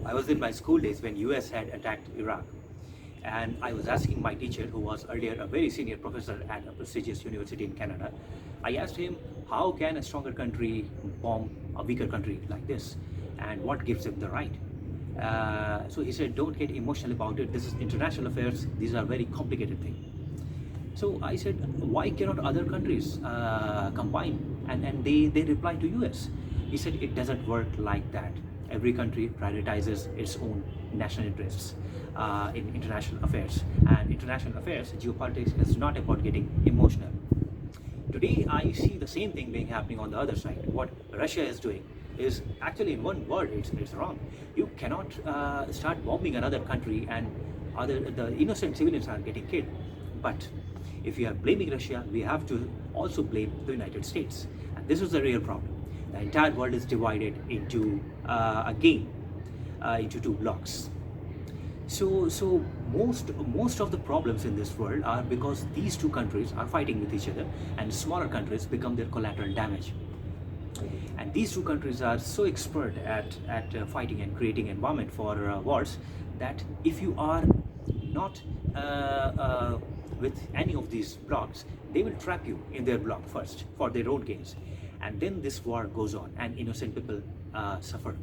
I was in my school days when US had attacked Iraq, and I was asking my teacher, who was earlier a very senior professor at a prestigious university in Canada, I asked him, how can a stronger country bomb a weaker country like this, and what gives them the right? So he said, don't get emotional about it. This is international affairs. These are very complicated things. So I said, why cannot other countries combine? And they replied to US. He said, it doesn't work like that. Every country prioritizes its own national interests in international affairs. And international affairs, geopolitics, is not about getting emotional. Today, I see the same thing being happening on the other side. What Russia is doing is actually, in one word, it's wrong. You cannot start bombing another country and the innocent civilians are getting killed. But if we are blaming Russia, we have to also blame the United States. And this is the real problem. The entire world is divided into into two blocks. So most of the problems in this world are because these two countries are fighting with each other, and smaller countries become their collateral damage. And these two countries are so expert at fighting and creating environment for wars that if you are not with any of these blocks, they will trap you in their block first for their own gains. And then this war goes on and innocent people suffer.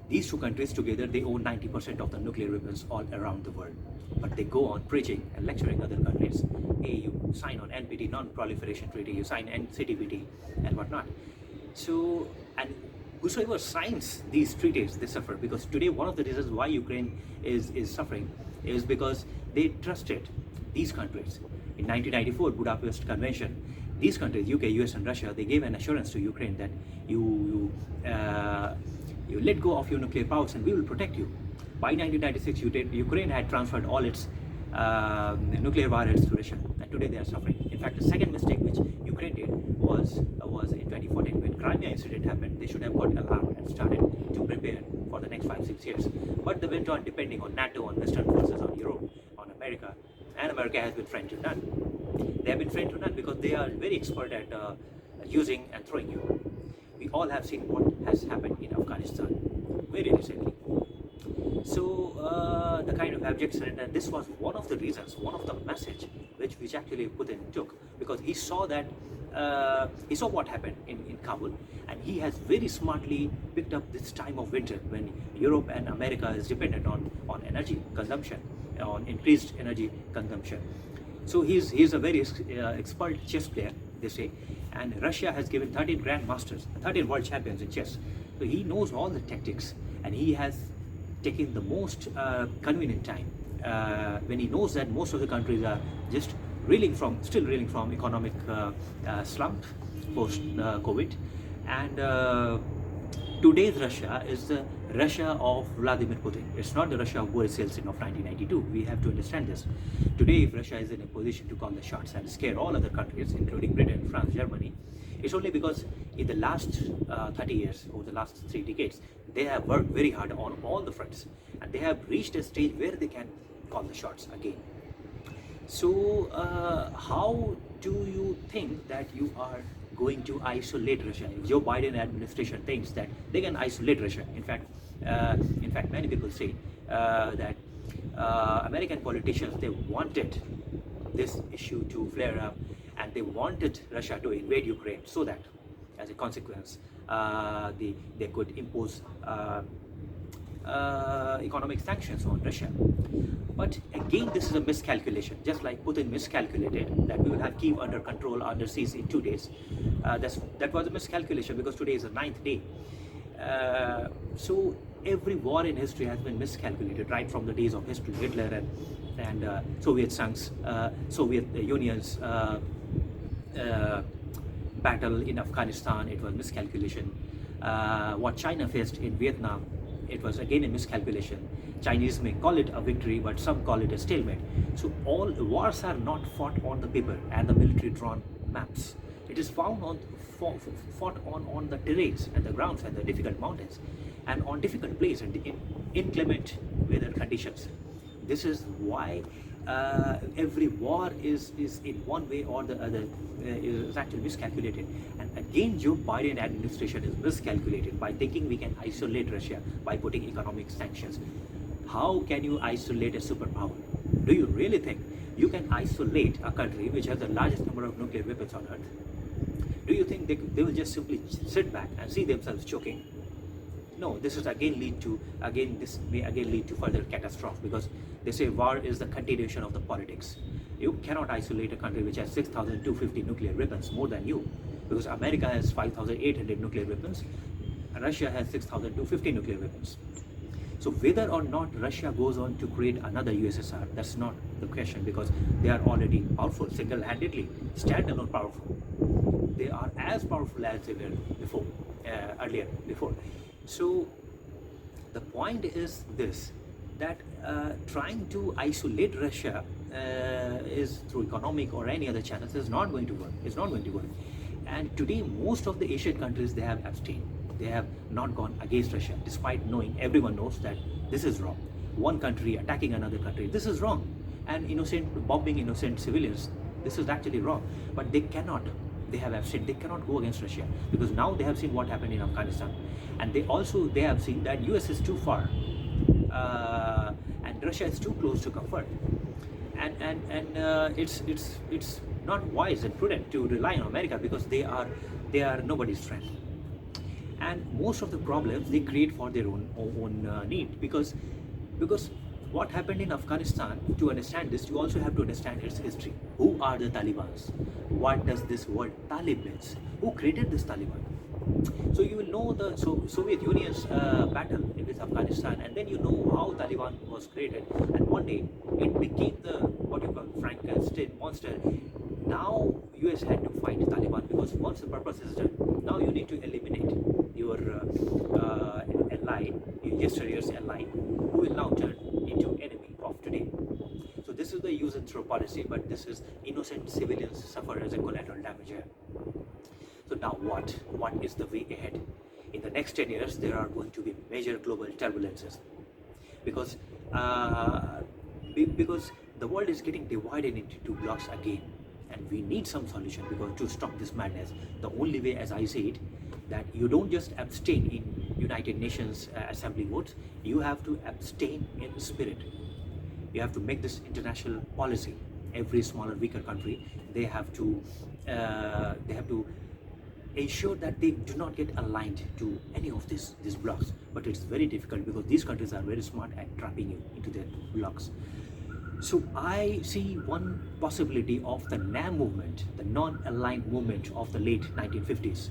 These two countries together, they own 90% of the nuclear weapons all around the world. But they go on preaching and lecturing other countries. Hey, you sign on NPT, Non-Proliferation Treaty, you sign NCTPT and whatnot. So, and whosoever signs these treaties, they suffer. Because today, one of the reasons why Ukraine is suffering is because they trusted these countries. In 1994 Budapest Convention, these countries, UK, US and Russia, they gave an assurance to Ukraine that you let go of your nuclear powers and we will protect you. By 1996, Ukraine had transferred all its nuclear warheads to Russia, and today they are suffering. In fact, the second mistake which Ukraine did was in 2014 when Crimea incident happened. They should have got alarmed and started to prepare for the next 5-6 years. But they went on depending on NATO, on Western forces, on Europe, on America, and America has been friend to none. They have been friend to none because they are very expert at using and throwing you. We all have seen what has happened in Afghanistan very recently. So the kind of abject surrender, this was one of the reasons, one of the message which actually Putin took, because he saw that he saw what happened in Kabul, and he has very smartly picked up this time of winter when Europe and America is dependent on energy consumption, on increased energy consumption. So he's a very expert chess player, they say, and Russia has given 13 grandmasters, 13 world champions in chess. So he knows all the tactics, and he has taken the most convenient time when he knows that most of the countries are just still reeling from economic slump post COVID, and today's Russia is the Russia of Vladimir Putin. It's not the Russia of Boris Yeltsin of 1992. We have to understand this. Today, if Russia is in a position to call the shots and scare all other countries, including Britain, France, Germany, it's only because in the last 30 years, over the last 3 decades, they have worked very hard on all the fronts, and they have reached a stage where they can call the shots again. So how do you think that you are going to isolate Russia? If Joe Biden administration thinks that they can isolate Russia, in fact, many people say that American politicians, they wanted this issue to flare up, and they wanted Russia to invade Ukraine so that, as a consequence, they could impose economic sanctions on Russia. But again, this is a miscalculation. Just like Putin miscalculated that we will have Kyiv under control, under siege in 2 days. That was a miscalculation, because today is the 9th day. So every war in history has been miscalculated, right from the days of history, Hitler and Soviet Union's battle in Afghanistan. It was miscalculation. What China faced in Vietnam, it was again a miscalculation. Chinese may call it a victory, but some call it a stalemate. So all wars are not fought on the paper and the military drawn maps. It is fought on the terrains and the grounds and the difficult mountains and on difficult places and in inclement weather conditions. This is why every war is in one way or the other is actually miscalculated. And again, Joe Biden administration is miscalculated by thinking we can isolate Russia by putting economic sanctions. How can you isolate a superpower? Do you really think you can isolate a country which has the largest number of nuclear weapons on earth? Do you think they will just simply sit back and see themselves choking? No, this is again lead to this may again lead to further catastrophe, because they say war is the continuation of the politics. You cannot isolate a country which has 6,250 nuclear weapons, more than you, because America has 5,800 nuclear weapons, and Russia has 6,250 nuclear weapons. So whether or not Russia goes on to create another USSR, that's not the question, because they are already powerful, single-handedly, standalone powerful. They are as powerful as they were before, earlier before. So the point is this, that trying to isolate Russia is through economic or any other channels is not going to work. It's not going to work. And today, most of the Asian countries, they have abstained. They have not gone against Russia, despite knowing, everyone knows that this is wrong. One country attacking another country, this is wrong. And bombing innocent civilians, this is actually wrong. But they cannot. They have abstained. They cannot go against Russia, because now they have seen what happened in Afghanistan, and they have seen that US is too far, and Russia is too close to comfort, and it's not wise and prudent to rely on America, because they are nobody's friend. And most of the problems they create for their own need, because what happened in Afghanistan, to understand this, you also have to understand its history. Who are the Talibans? What does this word Talib means? Who created this Taliban? So you will know the Soviet Union's battle with Afghanistan, and then you know how Taliban was created. And one day it became the what you call Frankenstein monster. Now US had to fight Taliban, because once the purpose is done, now you need to eliminate your ally, yesterday's ally, who will now turn into enemy of today. So this is the use and throw policy, but this is innocent civilians suffer as a collateral damage here. So now what is the way ahead? In the next 10 years, there are going to be major global turbulences, because the world is getting divided into two blocks again, and we need some solution, because to stop this madness, the only way, as I say it, that you don't just abstain in United Nations Assembly votes, you have to abstain in spirit. You have to make this international policy. Every smaller, weaker country, they have to ensure that they do not get aligned to any of these blocks. But it's very difficult, because these countries are very smart at trapping you into their blocks. So I see one possibility of the NAM movement, the non-aligned movement of the late 1950s,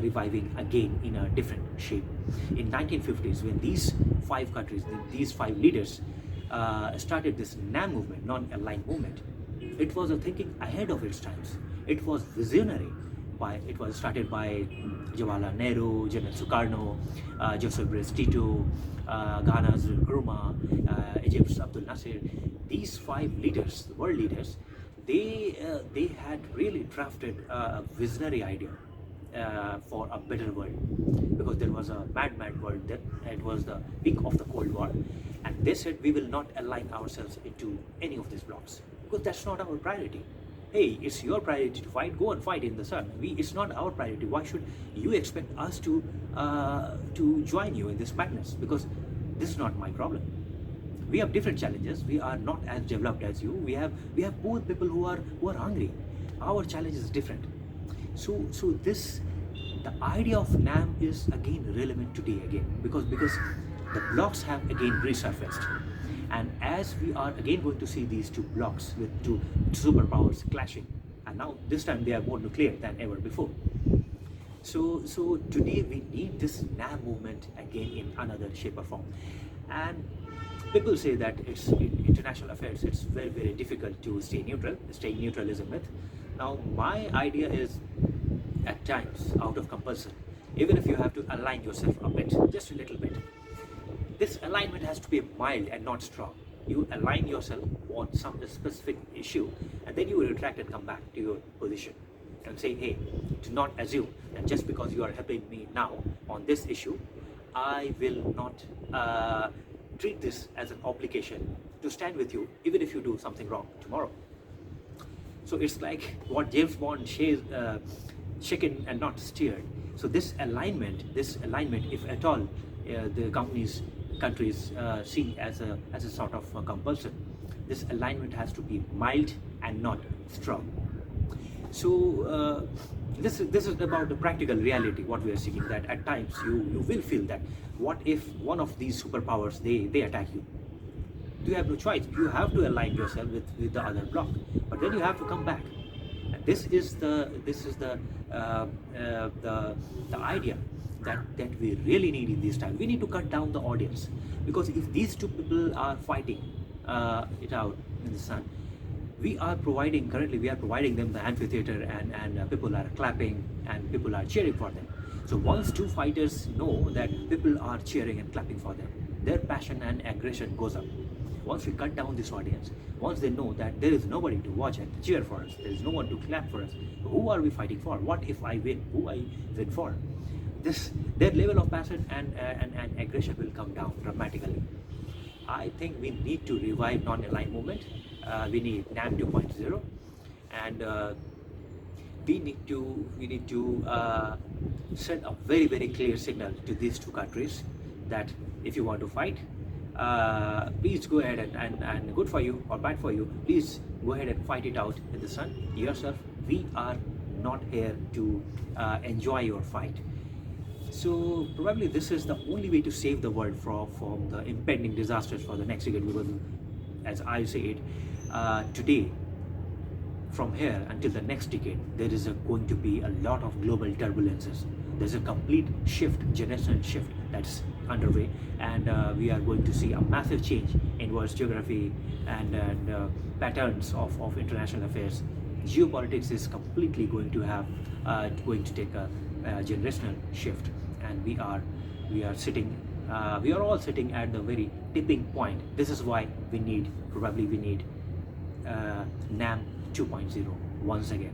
reviving again in a different shape. In 1950s, when these five countries, these five leaders started this NAM movement, non-aligned movement, it was a thinking ahead of its times. It was visionary. It was started by Jawaharlal Nehru, General Sukarno, Joseph Broz Tito, Ghana's Nkrumah, Egypt's Abdul Nasser. These five leaders, world leaders, they had really drafted a visionary idea for a better world, because there was a mad world then. It was the peak of the Cold War, and they said we will not align ourselves into any of these blocks, because that's not our priority. Hey, it's your priority to fight, go and fight in the sun. It's not our priority. Why should you expect us to join you in this madness? Because this is not my problem. We have different challenges. We are not as developed as you. We have poor people who are hungry. Our challenge is different. So the idea of NAM is again relevant today again, because the blocks have again resurfaced. And as we are again going to see these two blocks with two superpowers clashing, and now this time they are more nuclear than ever before. So today we need this NAM movement again in another shape or form. And people say that it's in international affairs, it's very, very difficult to stay neutral. Staying neutral is a myth. Now my idea is, at times, out of compulsion, even if you have to align yourself a bit, just a little bit, this alignment has to be mild and not strong. You align yourself on some specific issue, and then you will retract and come back to your position and say, hey, do not assume that just because you are helping me now on this issue, I will not treat this as an obligation to stand with you even if you do something wrong tomorrow. So it's like what James Bond says, shaken and not steered. So this alignment, if at all the countries see as a sort of a compulsion, this alignment has to be mild and not strong. So this is about the practical reality. What we are seeking, that at times you will feel that what if one of these superpowers they attack you? You have no choice. You have to align yourself with the other bloc, but then you have to come back. And this is the idea that we really need in this time. We need to cut down the audience, because if these two people are fighting it out in the sun, we are providing them the amphitheater, and people are clapping and people are cheering for them. So once two fighters know that people are cheering and clapping for them, their passion and aggression goes up. Once we cut down this audience, once they know that there is nobody to watch and cheer for us, there is no one to clap for us, who are we fighting for? What if I win? Who I win for? Their level of passion and aggression will come down dramatically. I think we need to revive non-aligned movement. We need NAM 2.0, and we need to send a very, very clear signal to these two countries that if you want to fight, please go ahead and good for you or bad for you, please go ahead and fight it out in the sun yourself. We are not here to enjoy your fight. So probably this is the only way to save the world from the impending disasters for the next decade, because as I say it, today, from here until the next decade, there is going to be a lot of global turbulences. There's a complete shift, generational shift that's underway, and we are going to see a massive change in world's geography and patterns of international affairs. Geopolitics is completely going to take a generational shift, and we are all sitting at the very tipping point. This is why we need NAM 2.0 once again.